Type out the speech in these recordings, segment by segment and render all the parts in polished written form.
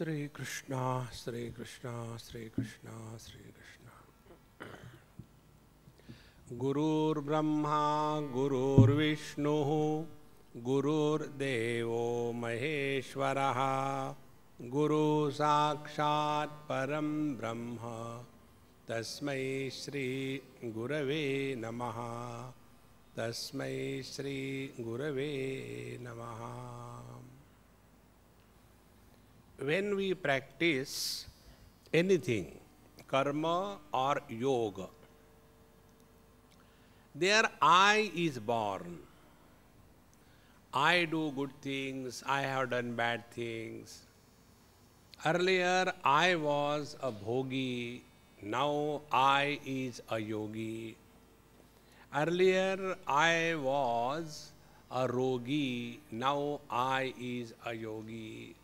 Sri Krishna, Sri Krishna, Sri Krishna, Sri Krishna. Gurur Brahma, Gurur Vishnu, Gurur Devo Maheshwaraha, Guru Sakshat Param Brahma, Tasmai Shri Gurave Namaha, Tasmai Shri Gurave Namaha. When we practice anything, karma or yoga, there I is born. I do good things, I have done bad things. Earlier I was a bhogi, now I is a yogi. Earlier I was a rogi, now I is a yogi.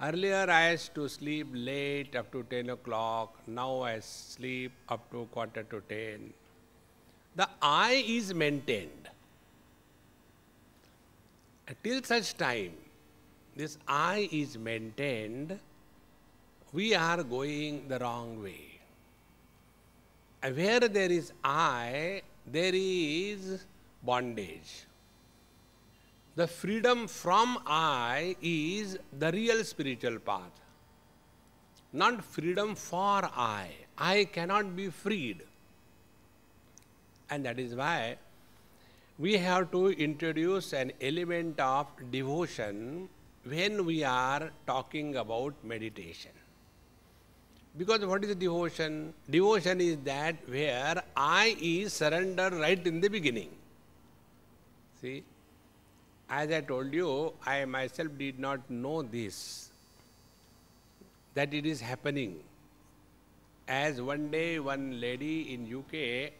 Earlier I used to sleep late up to 10 o'clock, now I sleep up to quarter to 10. The I is maintained. Till such time, this I is maintained, we are going the wrong way. Where there is I, there is bondage. The freedom from I is the real spiritual path, not freedom for I. I cannot be freed. And that is why we have to introduce an element of devotion when we are talking about meditation. Because what is devotion? Devotion is that where I is surrendered right in the beginning. See? As I told you, I myself did not know this, that it is happening. As one day, one lady in UK,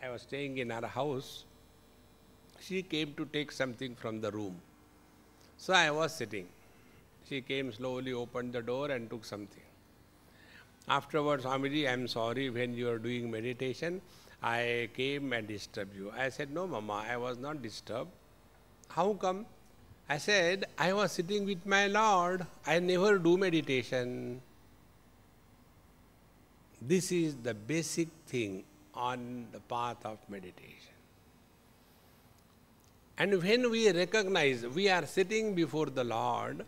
I was staying in her house, she came to take something from the room. So I was sitting. She came slowly, opened the door and took something. Afterwards, Swamiji, I am sorry, when you are doing meditation, I came and disturbed you. I said, no, Mama, I was not disturbed. How come? I said, I was sitting with my Lord. I never do meditation. This is the basic thing on the path of meditation. And when we recognize we are sitting before the Lord,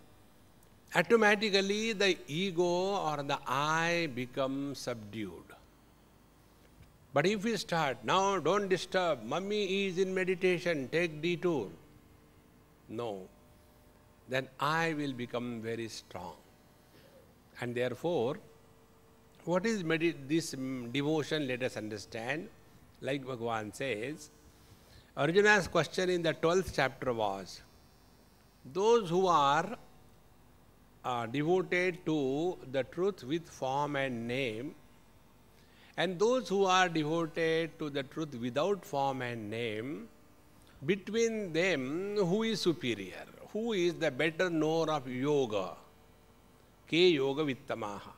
automatically the ego or the I becomes subdued. But if we start, now don't disturb, Mummy is in meditation, take detour. No, then I will become very strong. And therefore, what is this devotion? Let us understand. Like Bhagavan says, Arjuna's question in the 12th chapter was, those who are devoted to the truth with form and name, and those who are devoted to the truth without form and name, between them, who is superior? Who is the better knower of yoga? Ke yoga vittamaha.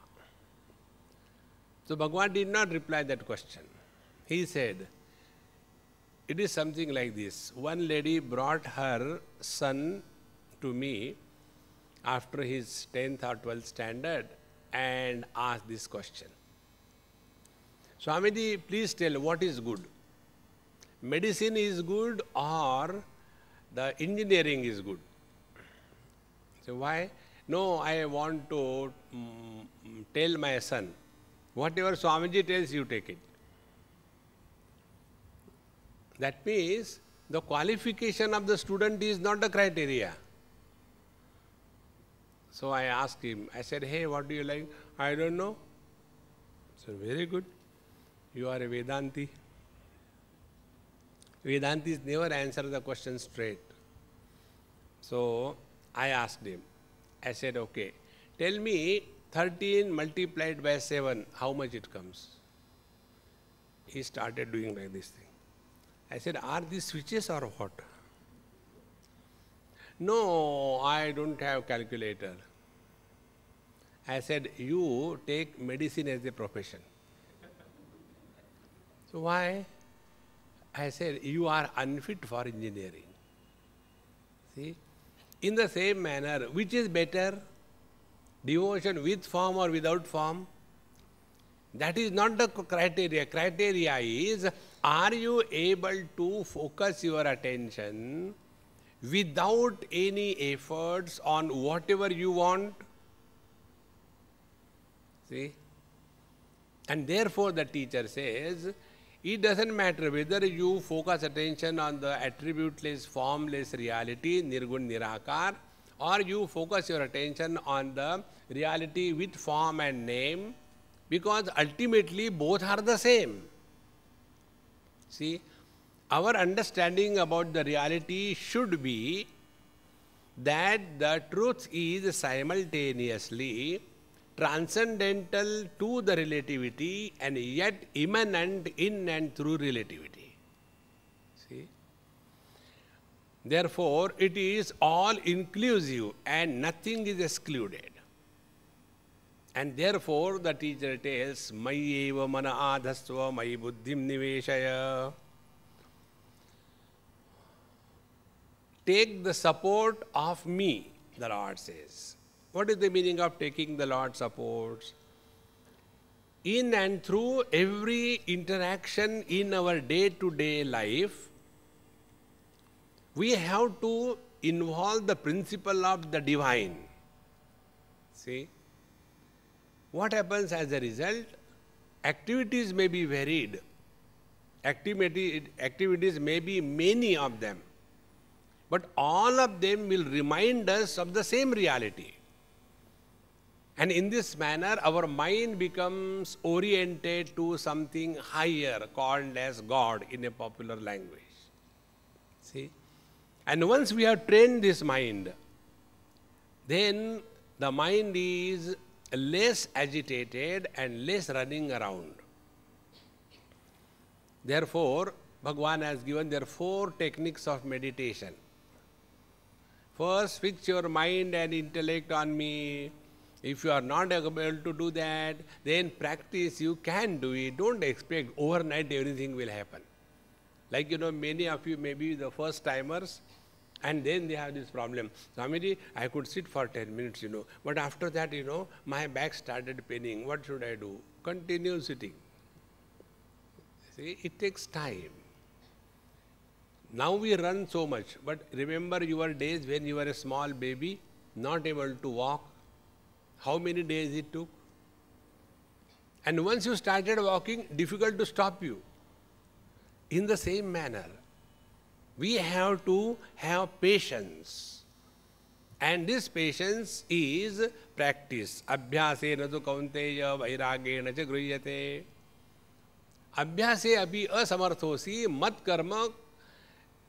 So Bhagavan did not reply that question. He said, it is something like this. One lady brought her son to me after his 10th or 12th standard and asked this question. Swamiji, please tell what is good? Medicine is good or the engineering is good? So why? No, I want to tell my son, whatever Swamiji tells you, take it. That means the qualification of the student is not the criteria. So I asked him, I said, hey, what do you like? I don't know. So very good. You are a Vedanti. Vedantis never answer the question straight. So I asked him, I said, okay, tell me 13 multiplied by 7, how much it comes? He started doing like this thing. I said, are these switches or what? No, I don't have calculator. I said, you take medicine as a profession. So why? I said, you are unfit for engineering. See, In the same manner, which is better? Devotion with form or without form? That is not the criteria. Criteria is, are you able to focus your attention without any efforts on whatever you want? See? And therefore the teacher says, it doesn't matter whether you focus attention on the attributeless, formless reality, Nirgun Nirakar, or you focus your attention on the reality with form and name, because ultimately both are the same. See, our understanding about the reality should be that the truth is simultaneously transcendental to the relativity and yet immanent in and through relativity. See? Therefore, it is all inclusive and nothing is excluded. And therefore, the teacher tells, Mayi eva mana adhasva mayi buddhim niveshaya. Take the support of me, the Lord says. What is the meaning of taking the Lord's support? In and through every interaction in our day-to-day life, we have to involve the principle of the divine. See? What happens as a result? Activities may be varied. Activities may be many of them. But all of them will remind us of the same reality. And in this manner, our mind becomes oriented to something higher, called as God in a popular language. See? And once we have trained this mind, then the mind is less agitated and less running around. Therefore, Bhagavan has given there 4 techniques of meditation. First, fix your mind and intellect on me. If you are not able to do that, then practice, you can do it. Don't expect overnight everything will happen. Like, many of you may be the first timers, and then they have this problem. Swamiji, I could sit for 10 minutes, but after that, my back started paining. What should I do? Continue sitting. See, it takes time. Now we run so much, but remember your days when you were a small baby, not able to walk. How many days it took? And once you started walking, difficult to stop you. In the same manner, we have to have patience. And this patience is practice. Abhyasena tu kaunteya vairagena cha griyate. Abhyase abhi asamarthosi mat karma.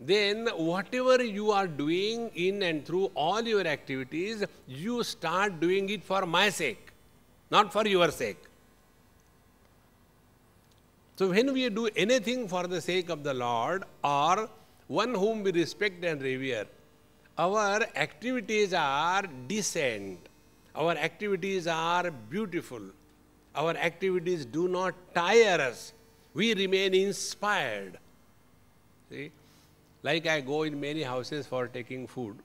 Then whatever you are doing in and through all your activities, you start doing it for my sake, not for your sake. So when we do anything for the sake of the Lord or one whom we respect and revere, our activities are decent, our activities are beautiful, our activities do not tire us, we remain inspired. See? Like I go in many houses for taking food.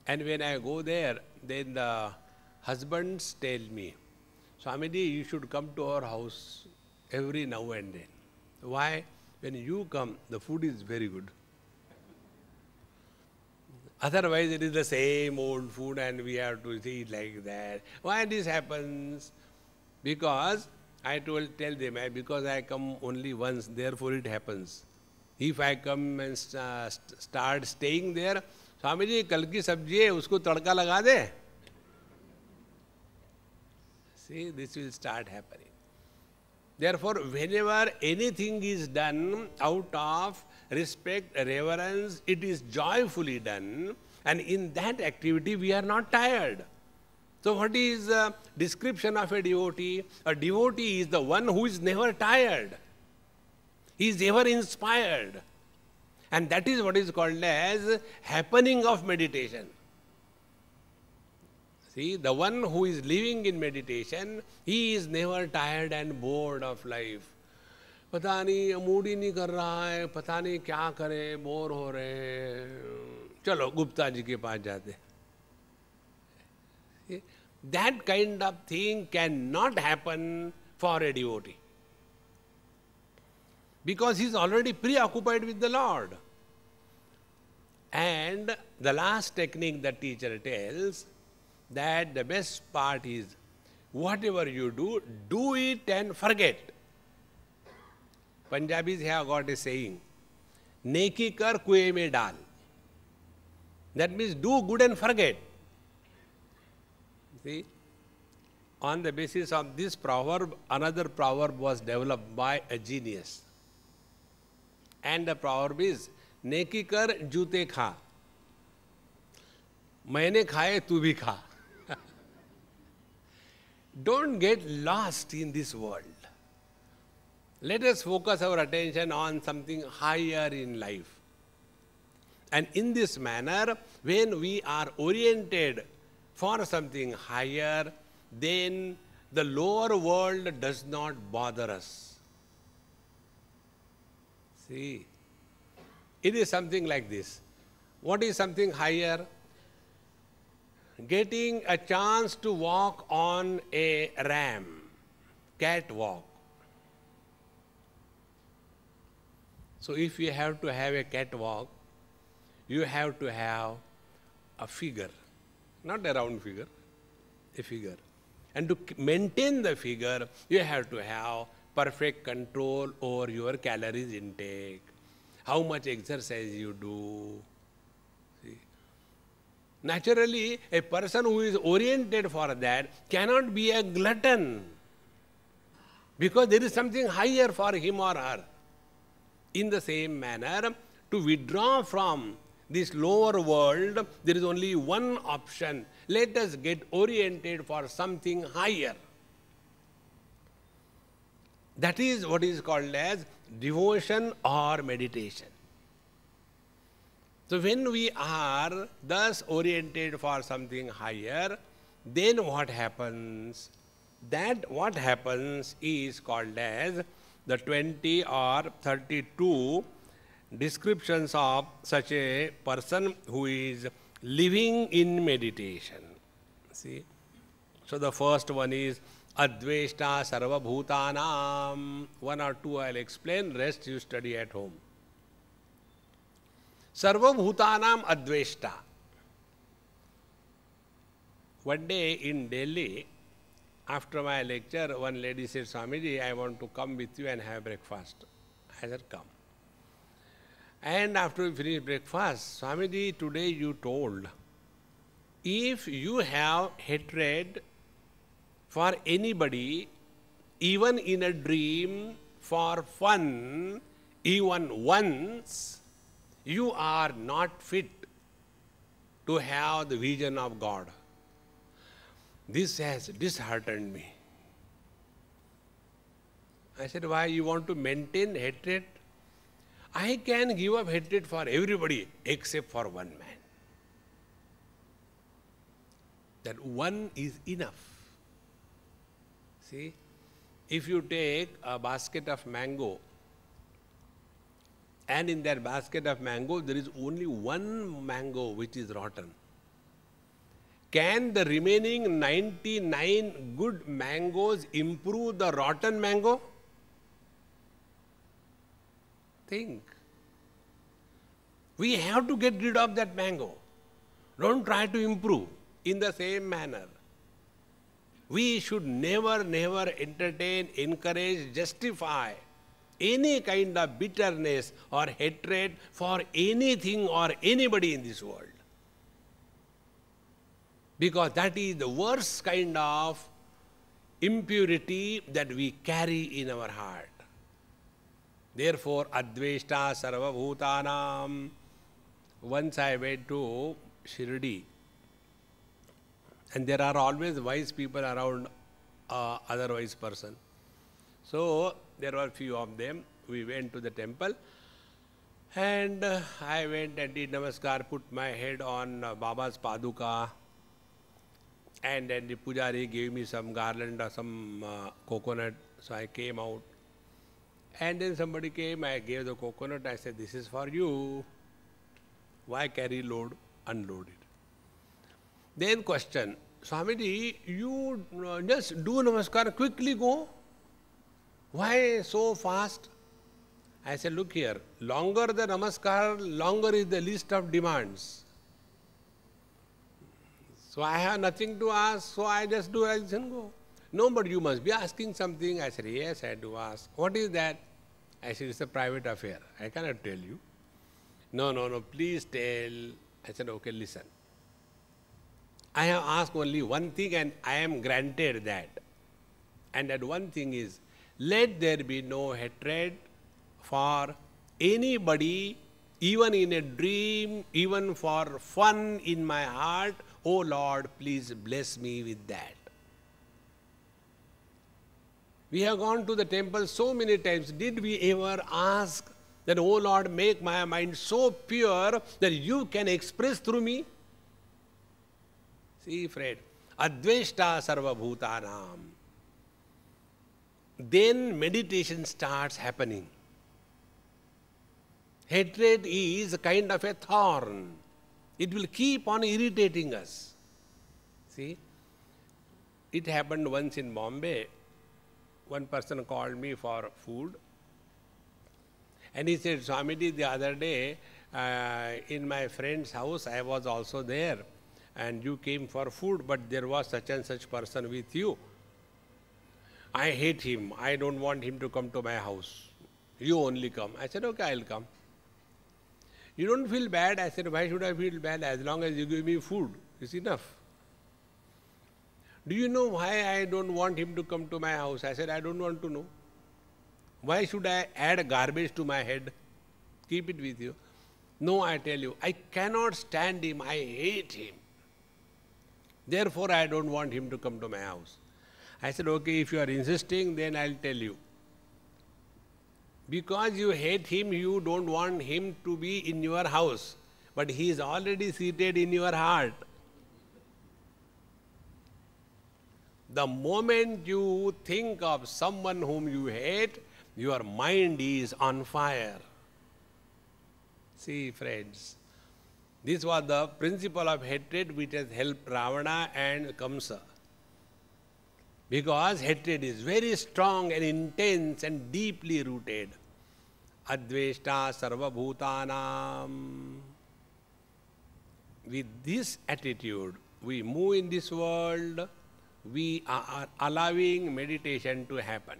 And when I go there, then the husbands tell me, Swamiji, you should come to our house every now and then. Why? When you come, the food is very good. Otherwise, it is the same old food and we have to eat like that. Why this happens? Because I tell them, because I come only once, therefore it happens. If I come and start staying there, Swamiji, kal ki sabji hai, usko tadka laga de. See, this will start happening. Therefore, whenever anything is done out of respect, reverence, it is joyfully done, and in that activity we are not tired. So what is the description of a devotee? A devotee is the one who is never tired. He is ever inspired. And that is what is called as happening of meditation. See, the one who is living in meditation, he is never tired and bored of life. पता नहीं mood ही नहीं कर रहा है, पता नहीं क्या करे, बोर हो रहे हैं, चलो गुप्ता जी के पास जाते. That kind of thing cannot happen for a devotee, because he is already preoccupied with the Lord. And the last technique the teacher tells, that the best part is, whatever you do, do it and forget. Punjabis have got a saying, neki kar kuएं में डाल. That means do good and forget. See, on the basis of this proverb, another proverb was developed by a genius. And the proverb is, नेकी कर जूते खा, मैंने खाए तू भी खा. Don't get lost in this world. Let us focus our attention on something higher in life. And in this manner, when we are oriented for something higher, then the lower world does not bother us. See, it is something like this. What is something higher? Getting a chance to walk on a ram, catwalk. So if you have to have a catwalk, you have to have a figure, not a round figure, a figure. And to maintain the figure, you have to have perfect control over your calories intake, how much exercise you do. See? Naturally, a person who is oriented for that cannot be a glutton, because there is something higher for him or her. In the same manner, to withdraw from this lower world, there is only one option. Let us get oriented for something higher. That is what is called as devotion or meditation. So when we are thus oriented for something higher, then what happens? That what happens is called as the 20 or 32 descriptions of such a person who is living in meditation. See? So the first one is Adveshta Sarva Bhutanam. One or two I'll explain, rest you study at home. Sarva Bhutanam Adveshta. One day in Delhi, after my lecture, one lady said, Swamiji, I want to come with you and have breakfast. I said, come. And after we finished breakfast, Swamiji, today you told, if you have hatred for anybody, even in a dream, for fun, even once, you are not fit to have the vision of God. This has disheartened me. I said, why you want to maintain hatred? I can give up hatred for everybody except for one man. That one is enough. See, if you take a basket of mango, and in that basket of mango there is only one mango which is rotten, can the remaining 99 good mangoes improve the rotten mango? Think. We have to get rid of that mango. Don't try to improve. In the same manner, we should never entertain, encourage, justify any kind of bitterness or hatred for anything or anybody in this world. Because that is the worst kind of impurity that we carry in our heart. Therefore, Adveshta Sarva Bhutanam. Once I went to Shirdi, and there are always wise people around other wise person. So there were few of them. We went to the temple, and I went and did namaskar, put my head on Baba's paduka, and then the pujari gave me some garland or some coconut. So I came out, And then somebody came, I gave the coconut, I said, this is for you. Why carry load? Unload it. Then question, Swamiji, you just do namaskar, quickly go. Why so fast? I said, look here, longer the namaskar, longer is the list of demands. So I have nothing to ask, so I just do as and go. No, but you must be asking something. I said, yes, I do ask. What is that? I said, it's a private affair. I cannot tell you. No, please tell. I said, okay, listen. I have asked only one thing and I am granted that. And that one thing is, let there be no hatred for anybody, even in a dream, even for fun in my heart. Oh Lord, please bless me with that. We have gone to the temple so many times. Did we ever ask that, oh Lord, make my mind so pure that you can express through me? See, friend, Adveshta Sarva Bhutanam. Then meditation starts happening. Hatred is a kind of a thorn. It will keep on irritating us. See, it happened once in Bombay. One person called me for food. And he said, Swamiji, the other day in my friend's house, I was also there. And you came for food, but there was such and such person with you. I hate him. I don't want him to come to my house. You only come. I said, okay, I'll come. You don't feel bad? I said, why should I feel bad? As long as you give me food, it's enough. Do you know why I don't want him to come to my house? I said, I don't want to know. Why should I add garbage to my head? Keep it with you. No, I tell you, I cannot stand him. I hate him. Therefore, I don't want him to come to my house. I said, okay, if you are insisting, then I'll tell you. Because you hate him, you don't want him to be in your house. But he is already seated in your heart. The moment you think of someone whom you hate, your mind is on fire. See, friends, this was the principle of hatred which has helped Ravana and Kamsa. Because hatred is very strong and intense and deeply rooted. Adveshta Sarva Bhutanam. With this attitude, we move in this world. We are allowing meditation to happen.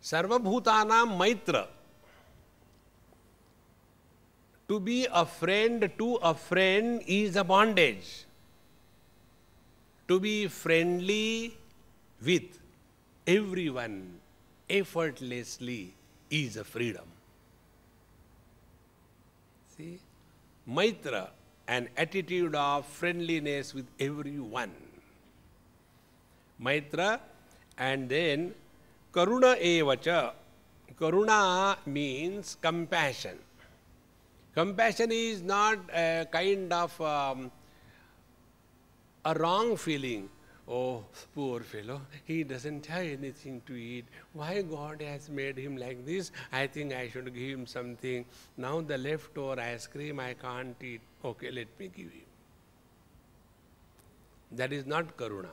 Sarva Bhutanam Maitra. To be a friend to a friend is a bondage. To be friendly with everyone effortlessly is a freedom. See? Maitra, an attitude of friendliness with everyone. Maitra, and then Karuna evacha. Karuna means compassion. Compassion is not a kind of a wrong feeling. Oh, poor fellow, he doesn't have anything to eat. Why God has made him like this? I think I should give him something. Now the leftover ice cream I can't eat. Okay, let me give him. That is not Karuna.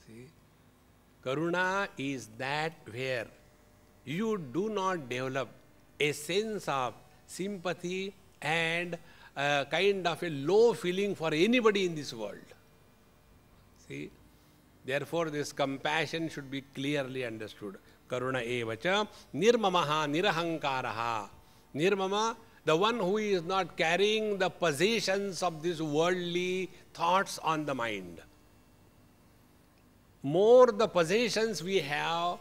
See? Karuna is that where you do not develop a sense of sympathy and a kind of a low feeling for anybody in this world. See? Therefore, this compassion should be clearly understood. Karuna evacha nirmamaha nirahankaraha. Nirmama, the one who is not carrying the possessions of these worldly thoughts on the mind. More the possessions we have,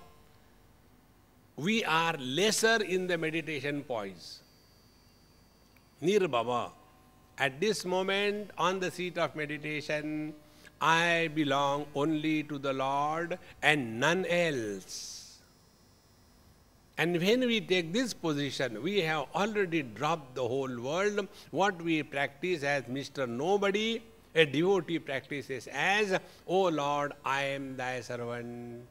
we are lesser in the meditation poise. Nirbhava. At this moment, on the seat of meditation, I belong only to the Lord and none else. And when we take this position, we have already dropped the whole world. What we practice as Mr. Nobody, a devotee practices as, O Lord, I am thy servant.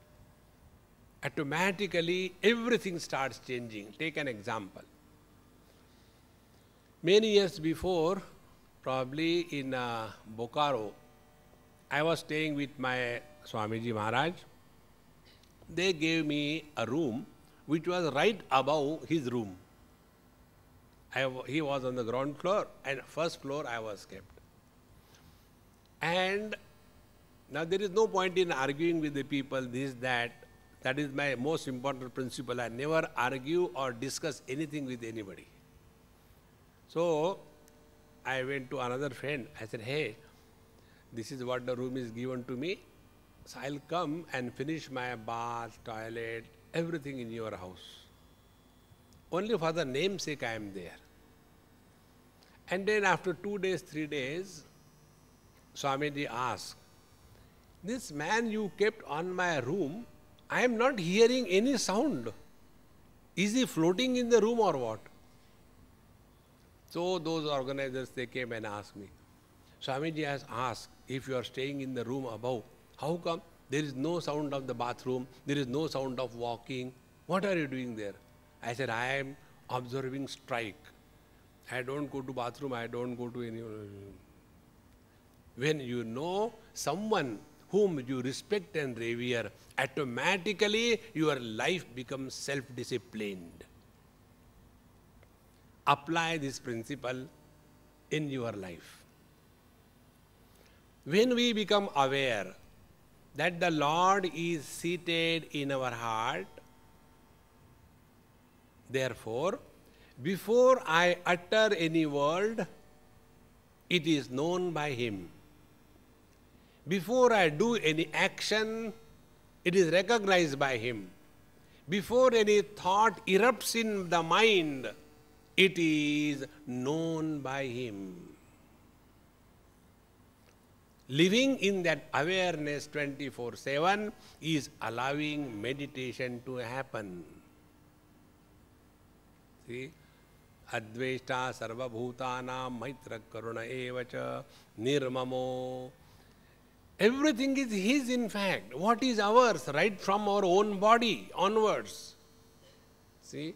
automatically everything starts changing. Take an example. Many years before, probably in Bokaro, I was staying with my Swamiji Maharaj. They gave me a room which was right above his room. He was on the ground floor, and first floor I was kept. And now there is no point in arguing with the people, this, that. That is my most important principle. I never argue or discuss anything with anybody. So I went to another friend. I said, hey, this is what the room is given to me. So I'll come and finish my bath, toilet, everything in your house. Only for the namesake I am there. And then after 2 days, 3 days, Swamiji asked, this man you kept on my room, I am not hearing any sound. Is he floating in the room or what? So those organizers, they came and asked me. Swamiji has asked, if you are staying in the room above, how come there is no sound of the bathroom, there is no sound of walking? What are you doing there? I said, I am observing strike. I don't go to bathroom, I don't go to any. When you know someone whom you respect and revere, automatically your life becomes self-disciplined. Apply this principle in your life. When we become aware that the Lord is seated in our heart, therefore, before I utter any word, it is known by Him. Before I do any action, it is recognized by Him. Before any thought erupts in the mind, it is known by Him. Living in that awareness 24/7 is allowing meditation to happen. See? Adveshta sarvabhutanam maitra karuna evacha nirmamo. Everything is His, in fact. What is ours? Right from our own body onwards. See?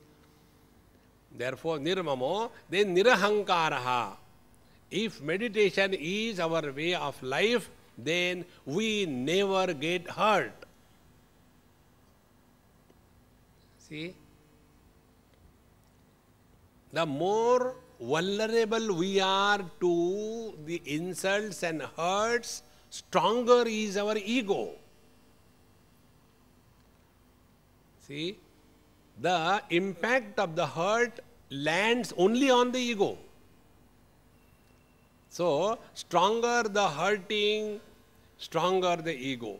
Therefore, nirmamo, then nirahankaraha. If meditation is our way of life, then we never get hurt. See? The more vulnerable we are to the insults and hurts, stronger is our ego. See, the impact of the hurt lands only on the ego. So, stronger the hurting, stronger the ego.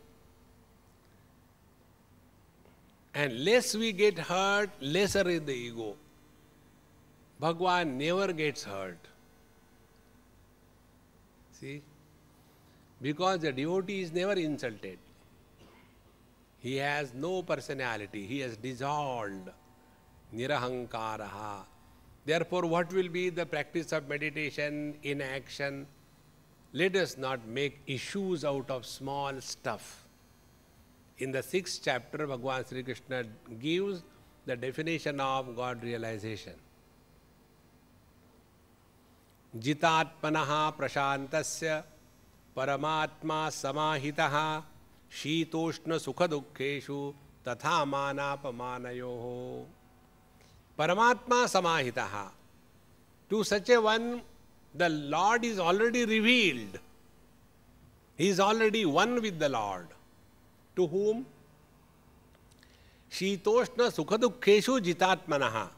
And less we get hurt, lesser is the ego. Bhagwan never gets hurt. See? Because the devotee is never insulted. He has no personality. He has dissolved. Nirahankaraha. Therefore, what will be the practice of meditation in action? Let us not make issues out of small stuff. In the 6th chapter, Bhagavan Sri Krishna gives the definition of God realization. Jitatmanaha prashantasya paramatma samahitaha shitoshna sukhadukkeshu tatha manapamanayoho. Paramatma samahitaha. To such a one, the Lord is already revealed. He is already one with the Lord. To whom? Shitoshna sukhadukkeshu jitatmanaha.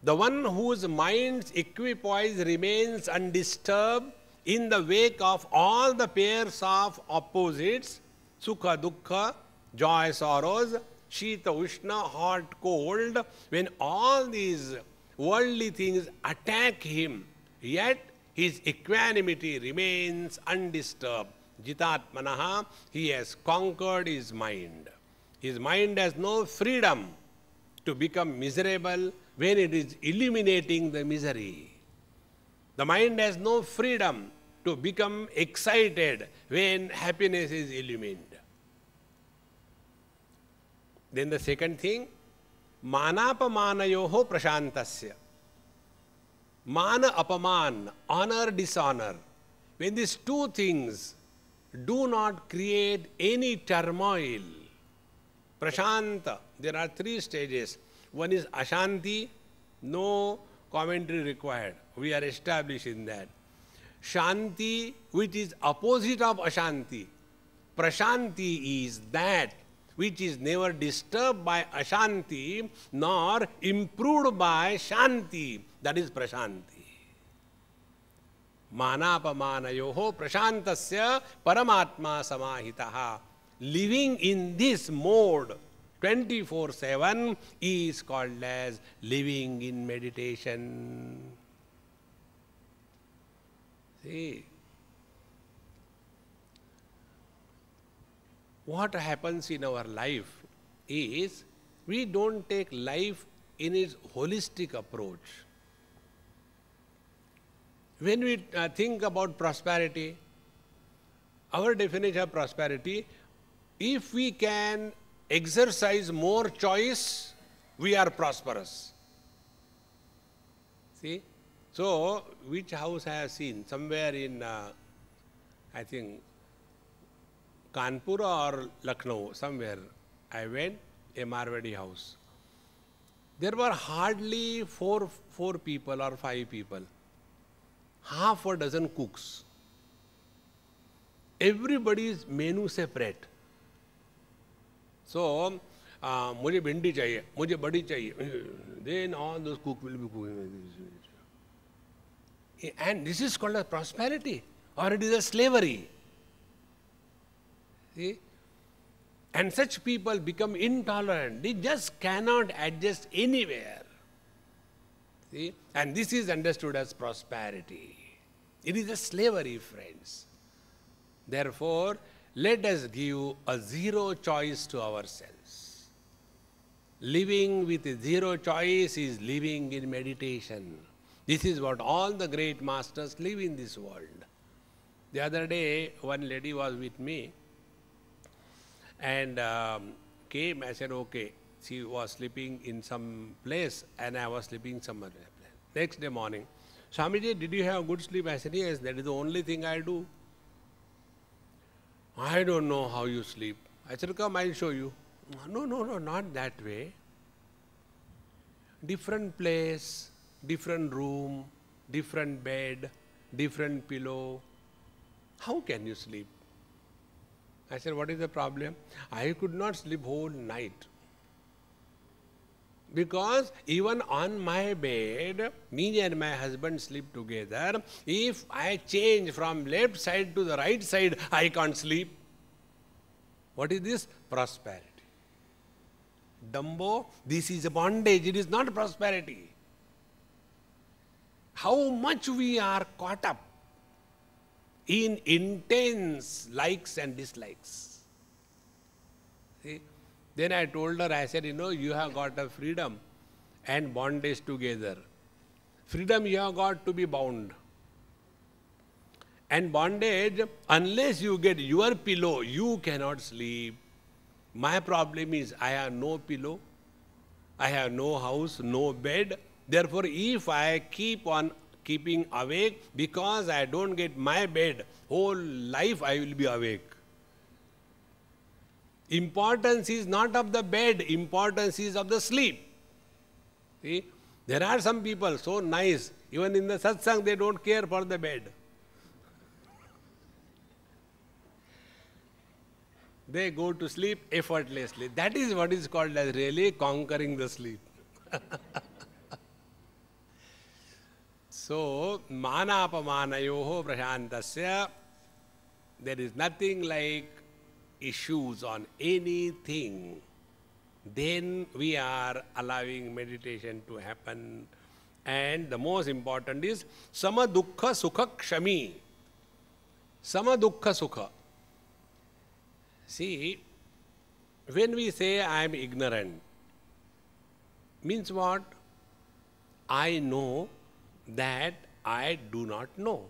The one whose mind's equipoise remains undisturbed in the wake of all the pairs of opposites, sukha, dukkha, joy, sorrows, shita, ushna, hot, cold, when all these worldly things attack him, yet his equanimity remains undisturbed. Jitatmanaha, he has conquered his mind. His mind has no freedom to become miserable when it is eliminating the misery. The mind has no freedom to become excited when happiness is illumined. Then the second thing, manapamanayoho prashantasya. Mana apaman, honor, dishonor. When these two things do not create any turmoil, prashanta, there are three stages. One is ashanti, no commentary required. We are established in that. Shanti, which is opposite of ashanti. Prashanti is that which is never disturbed by ashanti nor improved by shanti. That is prashanti. Manapamanayoho prashantasya paramatma samahitaha. Living in this mode 24/7 is called as living in meditation. See, what happens in our life is we don't take life in its holistic approach. When we think about prosperity, our definition of prosperity, if we can exercise more choice, we are prosperous. See? So, which house I have seen? Somewhere in, I think, Kanpur or Lucknow, somewhere I went, a Marwadi house. There were hardly four people or 5 people. Half a dozen cooks. Everybody's menu separate. So, मुझे भिंडी चाहिए, मुझे बड़ी चाहिए. Then all those cooks will be cooking. And this is called as prosperity, or it is a slavery. See? And such people become intolerant. They just cannot adjust anywhere. See? And this is understood as prosperity. It is a slavery, friends. Therefore, let us give a zero choice to ourselves. Living with zero choice is living in meditation. This is what all the great masters live in this world. The other day, one lady was with me and came. I said, okay. She was sleeping in some place and I was sleeping some other place. Next day morning, Swamiji, did you have good sleep? I said, yes, that is the only thing I do. I don't know how you sleep. I said, come, I'll show you. No, not that way. Different place, different room, different bed, different pillow. How can you sleep? I said, what is the problem? I could not sleep whole night. Because even on my bed, me and my husband sleep together. If I change from left side to the right side, I can't sleep. What is this? Prosperity. Dumbo, this is a bondage. It is not prosperity. How much we are caught up in intense likes and dislikes. See? Then I told her, I said, you have got a freedom and bondage together. Freedom you have got to be bound. And bondage, unless you get your pillow, you cannot sleep. My problem is, I have no pillow, I have no house, no bed. Therefore, if I keep on keeping awake, because I don't get my bed, whole life I will be awake. Importance is not of the bed, importance is of the sleep. See, there are some people so nice, even in the satsang they don't care for the bed. They go to sleep effortlessly. That is what is called as really conquering the sleep. So, manapamanayoho prashantasya, there is nothing like issues on anything. Then we are allowing meditation to happen. And the most important is sama dukkha sukha kshami. Sama dukkha sukha. See, when we say I am ignorant, means what? I know that I do not know.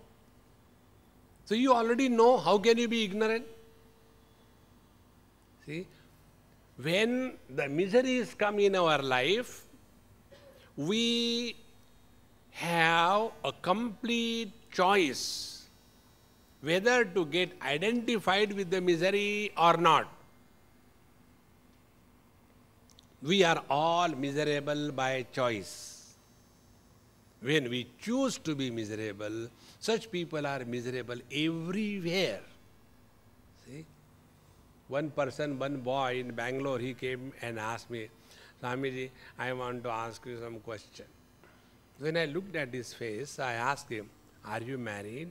So you already know, how can you be ignorant? See, When the miseries come in our life, we have a complete choice whether to get identified with the misery or not. We are all miserable by choice. When we choose to be miserable, such people are miserable everywhere. See? One person, one boy in Bangalore, he came and asked me, Swamiji, I want to ask you some question. When I looked at his face, I asked him, are you married?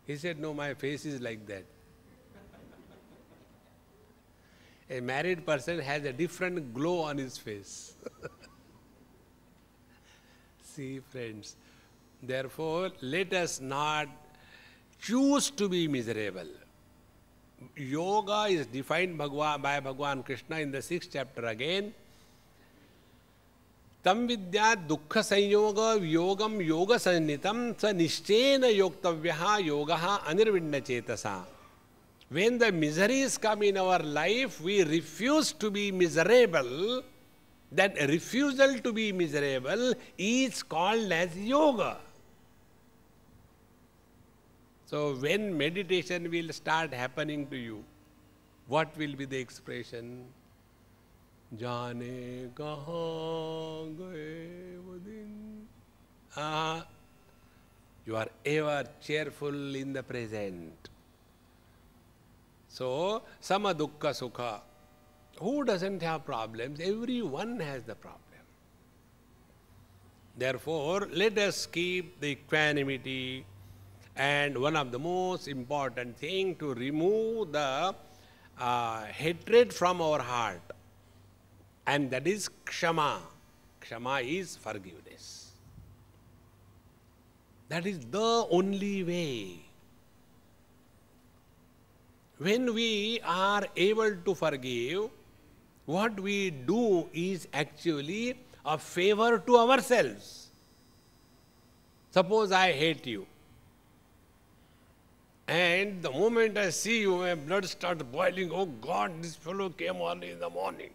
He said, no, my face is like that. A married person has a different glow on his face. See, friends, therefore, let us not choose to be miserable. Yoga is defined by Bhagavan Krishna in the 6th chapter again. Tam vidya dukkha sanyoga yogam yoga sannitam sa nishchena yoktavyaha yogaha anirvinna chetasa. When the miseries come in our life, we refuse to be miserable. That refusal to be miserable is called as yoga. So when meditation will start happening to you, what will be the expression? Jaane kahan gaye wo din. You are ever cheerful in the present. So, sama dukkha sukha. Who doesn't have problems? Everyone has the problem. Therefore, let us keep the equanimity, and one of the most important thing to remove the hatred from our heart, and that is kshama. Kshama is forgiveness. That is the only way. When we are able to forgive, what we do is actually a favor to ourselves. Suppose I hate you, and the moment I see you, my blood starts boiling. Oh God, this fellow came early in the morning.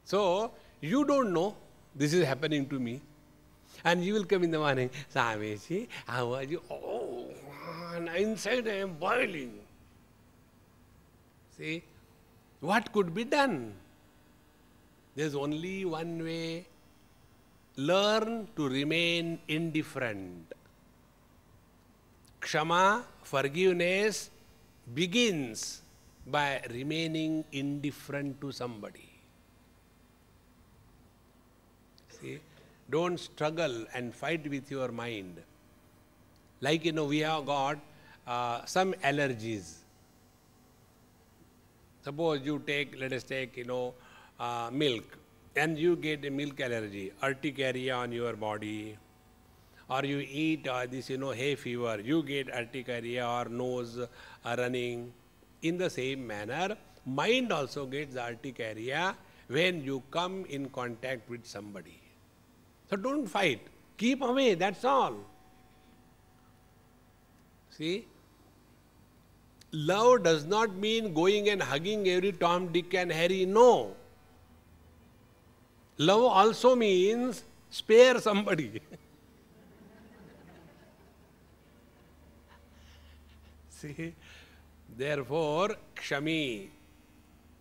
So, you don't know this is happening to me. And you will come in the morning, Swamiji, how are you? Oh, and inside I am boiling. See, what could be done? There is only one way. Learn to remain indifferent. Kshama, forgiveness, begins by remaining indifferent to somebody. See, don't struggle and fight with your mind. Like, we have got some allergies. Suppose you take, let us take, milk, and you get a milk allergy, urticaria on your body, or you eat this, hay fever, you get urticaria or nose running. In the same manner, mind also gets urticaria when you come in contact with somebody. So don't fight. Keep away, that's all. See? Love does not mean going and hugging every Tom, Dick and Harry. No. Love also means spare somebody. See? Therefore, kshami,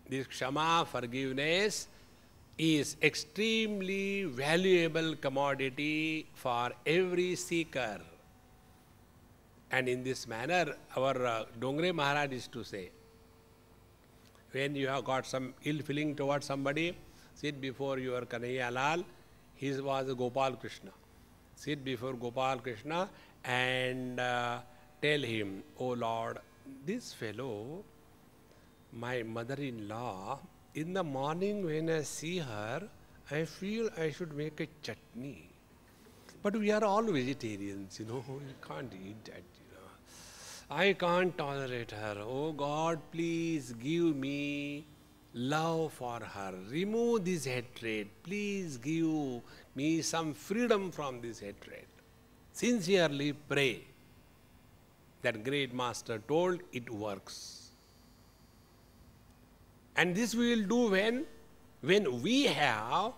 this kshama, forgiveness, is extremely valuable commodity for every seeker. And in this manner, our Dongre Maharaj is to say, when you have got some ill feeling towards somebody, sit before your Kanhaiya Lal. His was Gopal Krishna. Sit before Gopal Krishna and tell him, oh Lord, this fellow, my mother-in-law, in the morning when I see her, I feel I should make a chutney. But we are all vegetarians, we can't eat that, I can't tolerate her. Oh God, please give me love for her. Remove this hatred. Please give me some freedom from this hatred. Sincerely pray. That great master told, it works. And this we will do when we have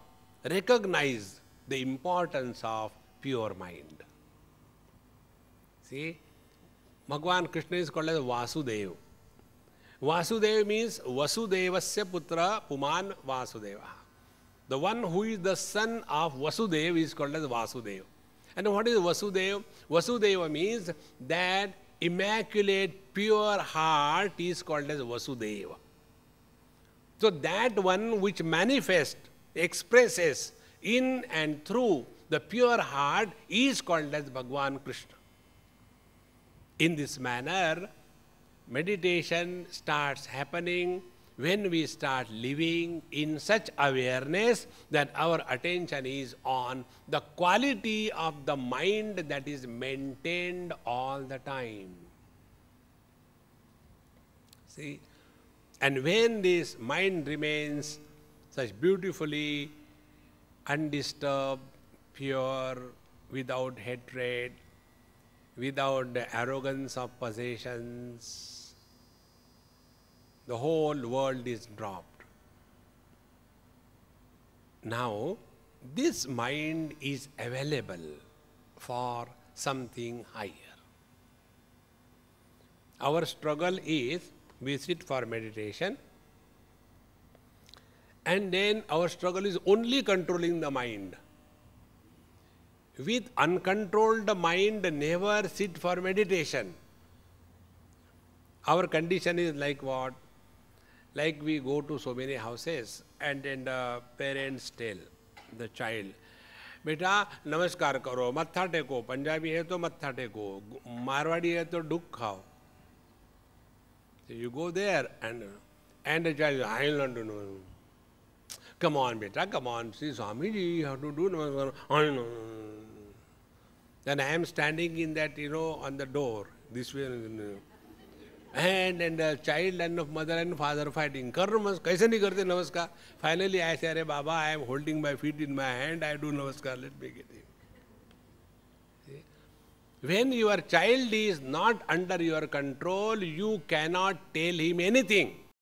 recognized the importance of pure mind. See, Bhagavan Krishna is called as Vasudeva. Vasudeva means Vasudevasya putra Puman Vasudeva. The one who is the son of Vasudeva is called as Vasudeva. And what is Vasudeva? Vasudeva means that immaculate pure heart is called as Vasudeva. So that one which manifests, expresses in and through the pure heart is called as Bhagavan Krishna. In this manner, meditation starts happening when we start living in such awareness that our attention is on the quality of the mind that is maintained all the time. See? And when this mind remains such beautifully undisturbed, pure, without hatred, without the arrogance of possessions, the whole world is dropped. Now, this mind is available for something higher. Our struggle is, we sit for meditation, and then our struggle is only controlling the mind. With uncontrolled mind, never sit for meditation. Our condition is like what? Like we go to so many houses and then the parents tell the child, बेटा नमस्कार करो, मत्था टेको, पंजाबी है तो मत्था टेको, मारवाड़ी है तो डुक खाओ. So you go there and the child, I will not do no. Come on, beta, come on. See, Swami, you have to do namaskar. I know. Then I am standing in that, on the door, this way. And the child and the mother and father fighting. Kar namaskar. Kaise nahi karte namaskar? Finally, I say, Arey Baba, I am holding my feet in my hand. I do namaskar. Let me get in. See? When your child is not under your control, you cannot tell him anything.